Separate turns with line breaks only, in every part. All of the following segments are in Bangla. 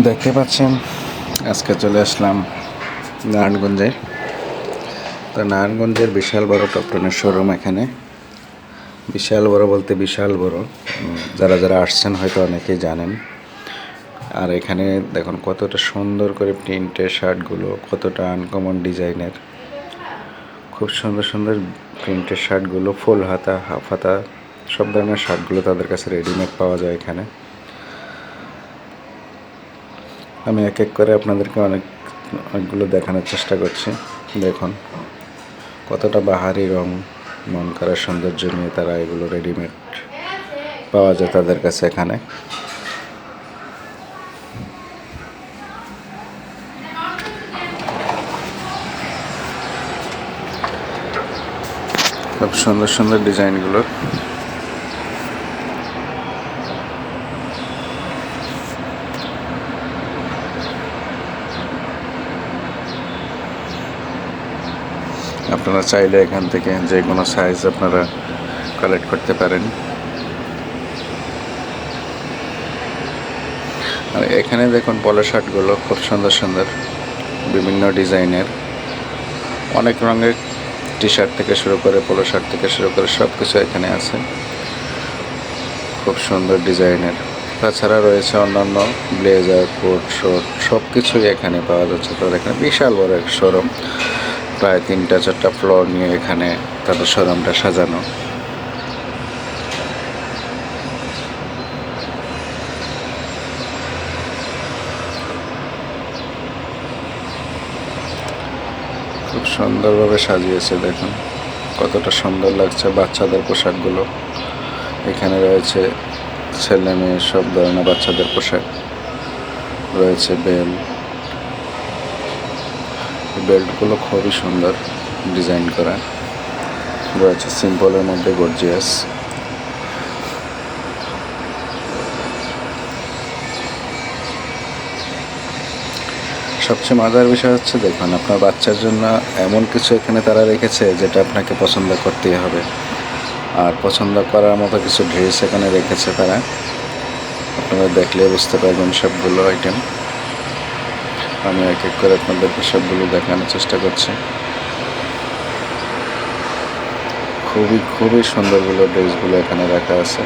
দেখতে পাচ্ছেন আজকে চলে আসলাম নারায়ণগঞ্জে। তো নারায়ণগঞ্জের বিশাল বড় টপটনের শোরুম। এখানে বিশাল বড় বলতে বিশাল বড়, যারা যারা আসছেন হয়তো অনেকেই জানেন। আর এখানে দেখুন কতটা সুন্দর করে প্রিন্টের শার্টগুলো, কতটা আনকমন ডিজাইনের, খুব সুন্দর সুন্দর প্রিন্টের শার্টগুলো, ফুল হাতা হাফ হাতা সব ধরনের শার্টগুলো তাদের কাছে রেডিমেড পাওয়া যায় এখানে। আমি এক এক করে আপনাদেরকে অনেকগুলো দেখানোর চেষ্টা করছি। দেখুন কতটা বাহারি রং, মন করার সৌন্দর্য নিয়ে তারা এগুলো রেডিমেড পাওয়া যায় তাদের কাছে এখানে। খুব সুন্দর সুন্দর ডিজাইনগুলো। আপনারা চাইলে এখান থেকে যে কোনো সাইজ আপনারা কালেক্ট করতে পারেন। আর এখানে দেখুন পলো শার্টগুলো খুব সুন্দর সুন্দর, বিভিন্ন ডিজাইনের, অনেক রঙের টি শার্ট থেকে শুরু করে পলো শার্ট থেকে শুরু করে সব কিছু এখানে আছে, খুব সুন্দর ডিজাইনের। তাছাড়া রয়েছে অন্যান্য ব্লেজার, কোট, শর্ট সব কিছুই এখানে পাওয়া যাচ্ছে। তাদের এখানে বিশাল বড় এক শোরুম, প্রায় 3-4টা ফ্লোর নিয়ে এখানে তাদের শোরুমটা সাজানো। খুব সুন্দরভাবে সাজিয়েছে, দেখুন কতটা সুন্দর লাগছে। বাচ্চাদের পোশাকগুলো এখানে রয়েছে, ছেলে মেয়ে সব ধরনের বাচ্চাদের পোশাক রয়েছে। বেল্টগুলো খুবই সুন্দর ডিজাইন করা রয়েছে, সিম্পলের মধ্যে গর্জিয়াস। সবচেয়ে মজার বিষয় হচ্ছে দেখুন আপনার বাচ্চার জন্য এমন কিছু এখানে তারা রেখেছে যেটা আপনাকে পছন্দ করতেই হবে। আর পছন্দ করার মতো কিছু ড্রেস এখানে রেখেছে তারা, আপনারা দেখলে বুঝতে পারবেন সবগুলো আইটেম। আমি এক এক করে আপনাদেরকে সবগুলো দেখানোর চেষ্টা করছি। খুবই খুবই সুন্দরগুলো ড্রেসগুলো এখানে রাখা আছে।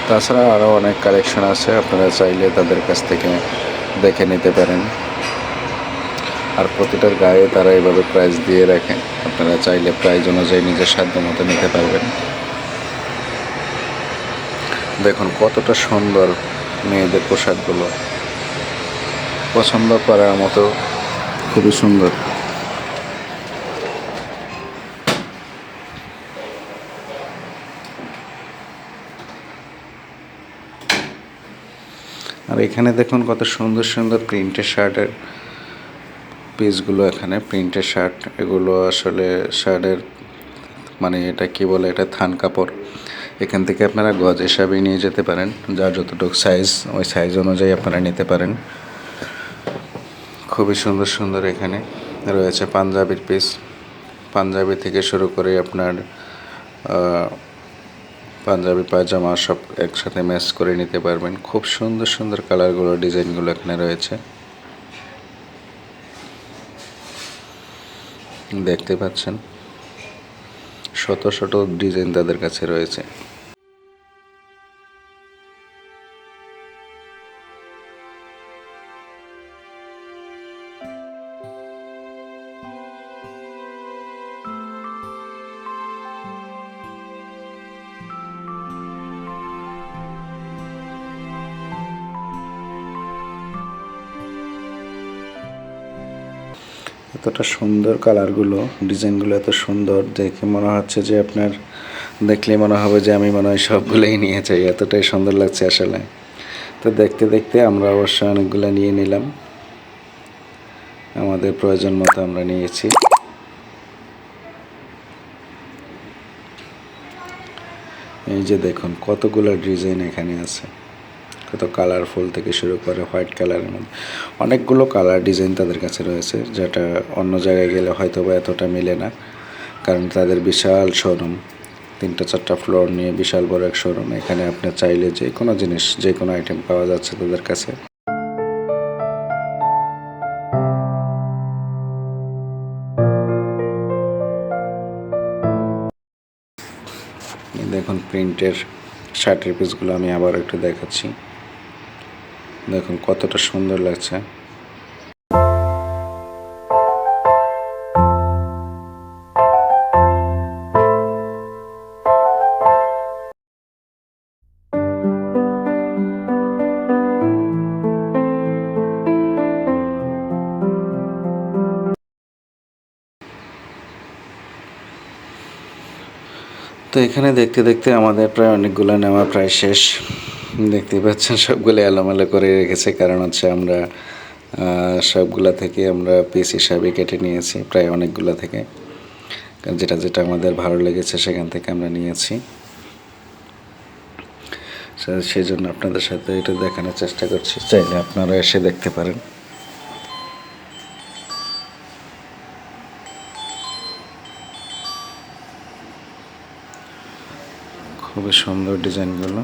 তাছাড়া আরও অনেক কালেকশন আছে, আপনারা চাইলে তাদের কাছ থেকে দেখে নিতে পারেন। আর প্রতিটার গায়ে তারা এভাবে প্রাইস দিয়ে রাখেন, আপনারা চাইলে প্রাইস অনুযায়ী নিজের সাধ্য মতো নিতে পারবেন। দেখুন কতটা সুন্দর মেয়েদের পোশাকগুলো, পছন্দ করার মতো, খুবই সুন্দর। আর এখানে দেখুন কত সুন্দর সুন্দর প্রিন্টের শার্টের পিসগুলো। এখানে প্রিন্টের শার্ট, এগুলো আসলে শার্টের মানে এটা কি বলে, এটা থান কাপড়। এখান থেকে আপনারা গজ হিসাবে নিয়ে যেতে পারেন, যার যতটুকু সাইজ ওই সাইজ অনুযায়ী আপনারা নিতে পারেন। খুবই সুন্দর সুন্দর এখানে রয়েছে পাঞ্জাবির পিস, পাঞ্জাবি থেকে শুরু করে আপনার পাঞ্জাবি পায়জামা সব একসাথে ম্যাচ করে নিতে পারবেন। খুব সুন্দর সুন্দর কালারগুলো, ডিজাইনগুলো এখানে রয়েছে, দেখতে পাচ্ছেন শত শত ডিজাইন তাদের কাছে রয়েছে। এতটা সুন্দর কালারগুলো, ডিজাইনগুলো এত সুন্দর, দেখে মনে হচ্ছে যে আপনার দেখলে মনে হবে যে আমি মনে হয় সবগুলোই নিয়ে চাই, এতটাই সুন্দর লাগছে আসলে। তো দেখতে দেখতে আমরা অবশ্য অনেকগুলো নিয়ে নিলাম, আমাদের প্রয়োজন মতো আমরা নিয়েছি। এই যে দেখুন কতগুলো ডিজাইন এখানে আছে, কত কালারফুল থেকে শুরু করে হোয়াইট কালারের মধ্যে অনেকগুলো কালার ডিজাইন তাদের কাছে রয়েছে, যেটা অন্য জায়গায় গেলে হয়তো বা এতটা মিলে না, কারণ তাদের বিশাল শোরুম। 3টা 4টা ফ্লোর নিয়ে বিশাল বড় এক শোরুম। এখানে আপনি চাইলে যে কোনো জিনিস, যে কোনো আইটেম পাওয়া যাচ্ছে তাদের কাছে। দেখুন প্রিন্টের শার্টের পিসগুলো আমি আবার একটু দেখাচ্ছি। দেখুন কতটা সুন্দর লাগছে। তো এখানে দেখতে দেখতে আমাদের প্রায় অনেকগুলো নেওয়া প্রায় শেষ। দেখতেই পাচ্ছেন সবগুলো এলোমেলো করে রেখেছে, কারণ হচ্ছে আমরা সবগুলা থেকে আমরা পিস হিসাবে কেটে নিয়েছি, প্রায় অনেকগুলো থেকে। যেটা যেটা আমাদের ভালো লেগেছে সেখান থেকে আমরা নিয়েছি। সেই জন্য আপনাদের সাথে এটা দেখানোর চেষ্টা করছি, চাইলে আপনারা এসে দেখতে পারেন। খুবই সুন্দর ডিজাইনগুলো।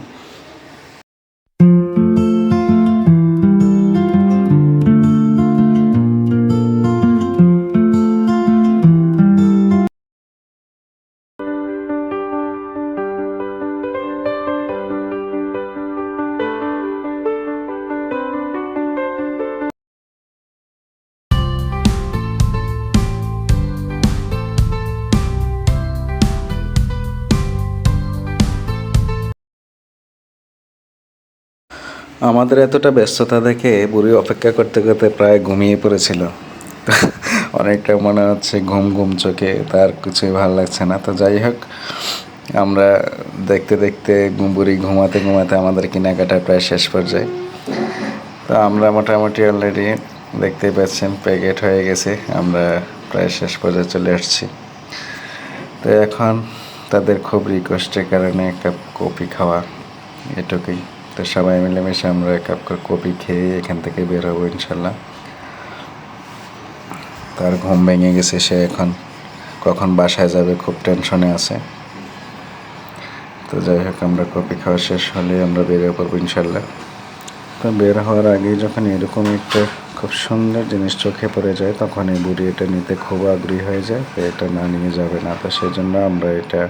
আমাদের এতটা ব্যস্ততা দেখে বুড়ি অপেক্ষা করতে করতে প্রায় ঘুমিয়ে পড়েছিল। অনেকটা মনে হচ্ছে ঘুম ঘুম চোখে, তার কিছুই ভালো লাগছে না। তো যাই হোক, আমরা দেখতে দেখতে বুড়ি ঘুমাতে ঘুমাতে আমাদের কেনাকাটা প্রায় শেষ পর্যায়ে। তো আমরা মোটামুটি অলরেডি দেখতেই পাচ্ছেন প্যাকেট হয়ে গেছে, আমরা প্রায় শেষ পর্যায়ে চলে আসছি। তো এখন তাদের খুব রিকোয়েস্টের কারণে এক কাপ কফি খাওয়া, এটুকুই। তো সবাই মিলেমিশে আমরা এক কাপ কফি খেয়ে এখান থেকে বের হবো ইনশাল্লাহ। তার ঘুম ভেঙে গেছে, সে এখন কখন বাসায় যাবে খুব টেনশনে আছে। তো যাই হোক, আমরা কফি খাওয়া শেষ হলে আমরা বেরিয়ে পড়বো ইনশাল্লাহ। তো বের হওয়ার আগেই যখন এরকম একটা খুব সুন্দর জিনিস চোখে পড়ে যায়, তখন এই বুড়ি এটা নিতে খুব আগ্রহী হয়ে যায়, তো এটা না নিয়ে যাবে না। তো সেই জন্য আমরা এটা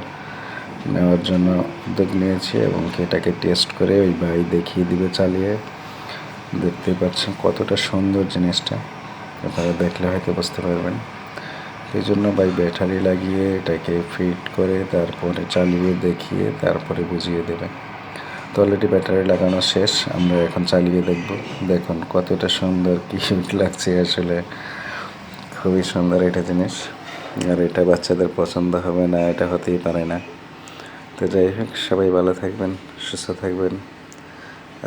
নেওয়ার জন্য উদ্যোগ নিয়েছি, এবং এটাকে টেস্ট করে ওই ভাই দেখিয়ে দিবে চালিয়ে। দেখতেই পাচ্ছেন কতটা সুন্দর জিনিসটা, আপনারা দেখলে হয়তো বুঝতে পারবেন। এই জন্য ভাই ব্যাটারি লাগিয়ে এটাকে ফিট করে তারপরে চালিয়ে দেখিয়ে তারপরে বুঝিয়ে দেবে। তো অলরেডি ব্যাটারি লাগানো শেষ, আমরা এখন চালিয়ে দেখব। দেখুন কতটা সুন্দর, কিউট লাগছে আসলে, খুবই সুন্দর এটা জিনিস। আর এটা বাচ্চাদের পছন্দ হবে না এটা হতেই পারে না। তো যাই হোক, সবাই ভালো থাকবেন, সুস্থ থাকবেন।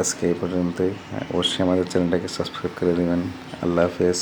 আজকে এই পর্যন্তই। অবশ্যই আমাদের চ্যানেলটাকে সাবস্ক্রাইব করে দেবেন। আল্লাহ হাফেজ।